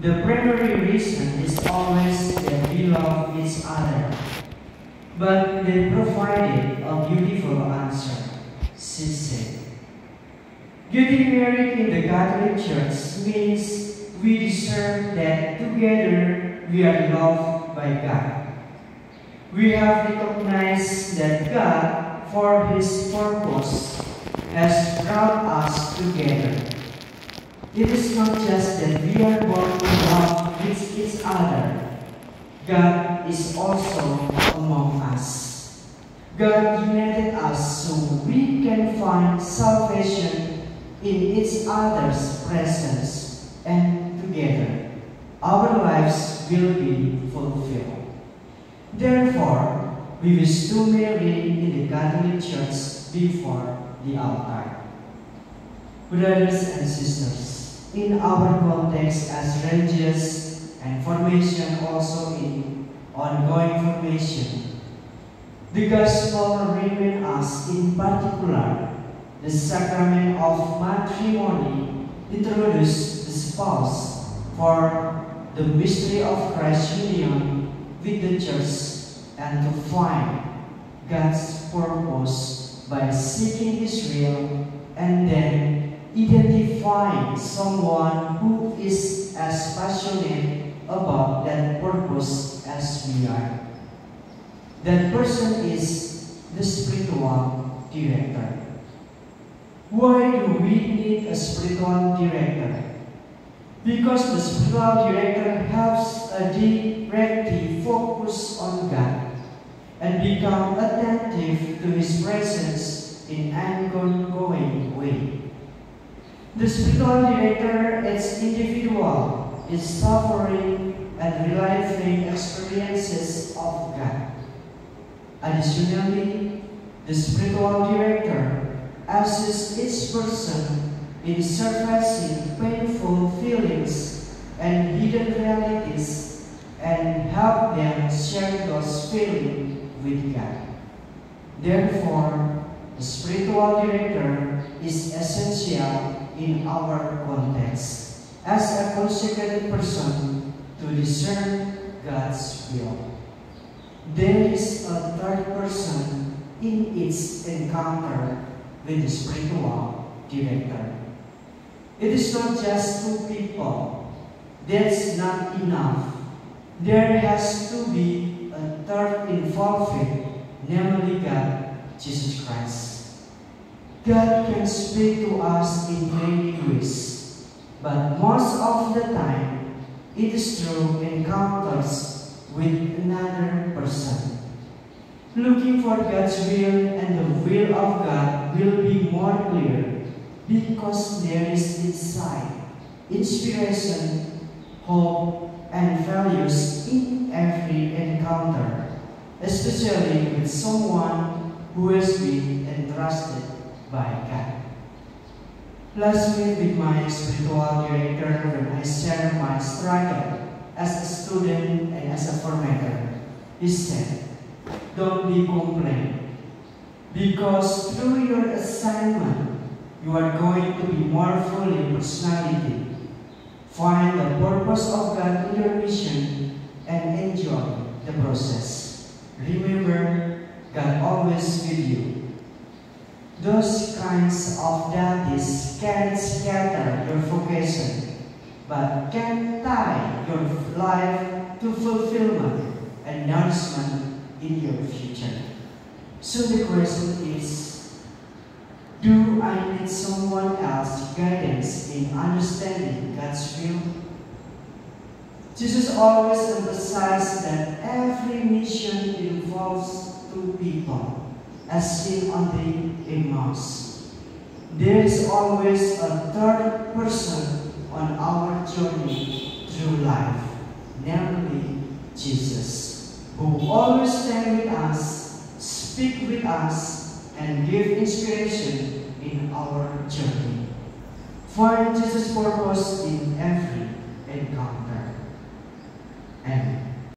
The primary reason is always that we love each other. But they provided a beautiful answer. She said, "Getting married in the Catholic Church means we deserve that together we are loved by God. We have recognized that God, for His purpose, has brought us together. It is not just that we are born to love with each other. God is also among us. God united us so we can find salvation in each other's presence, and together our lives will be fulfilled. Therefore, we wish to marry in the Catholic Church before the altar." Brothers and sisters, in our context as religious and formation, also in ongoing formation, the Gospel remains us, in particular, the sacrament of matrimony introduces the spouse for the mystery of Christ's union with the Church and to find God's purpose by seeking His will and then identifying someone who is as passionate about that purpose as we are. That person is the spiritual director. Why do we need a spiritual director? Because the spiritual director helps a directly focus on God and become attentive to His presence in an ongoing way. The spiritual director is individual, is suffering and reliving experiences of God. Additionally, the spiritual director assists each person in surfacing painful feelings and hidden realities and help them share those feelings with God. Therefore, the spiritual director is essential in our context as a consecrated person to discern God's will. There is a third person in its encounter with the spiritual director. It is not just two people. That's not enough. There has to be a third involved, namely God, Jesus Christ. God can speak to us in many ways, but most of the time, it is through encounters with another person. Looking for God's will and the will of God will be more clear because there is insight, inspiration, hope, and values in every encounter, especially with someone who has been entrusted by God. Last week with my spiritual director, when I shared my struggle as a student and as a formator, he said, "Don't be complaining, because through your assignment, you are going to be more fully personality. Find the purpose of God in your mission and enjoy the process. Remember, God always with you." Those kinds of deities can scatter your vocation, but can tie your life to fulfillment and nourishment in your future. So the question is, do I need someone else's guidance in understanding God's will? Jesus always emphasized that every mission involves two people, as seen on the Emmaus. There is always a third person on our journey through life, namely Jesus, who always stands with us, speaks with us, and gives inspiration in our journey. Find Jesus' purpose in every encounter. Amen.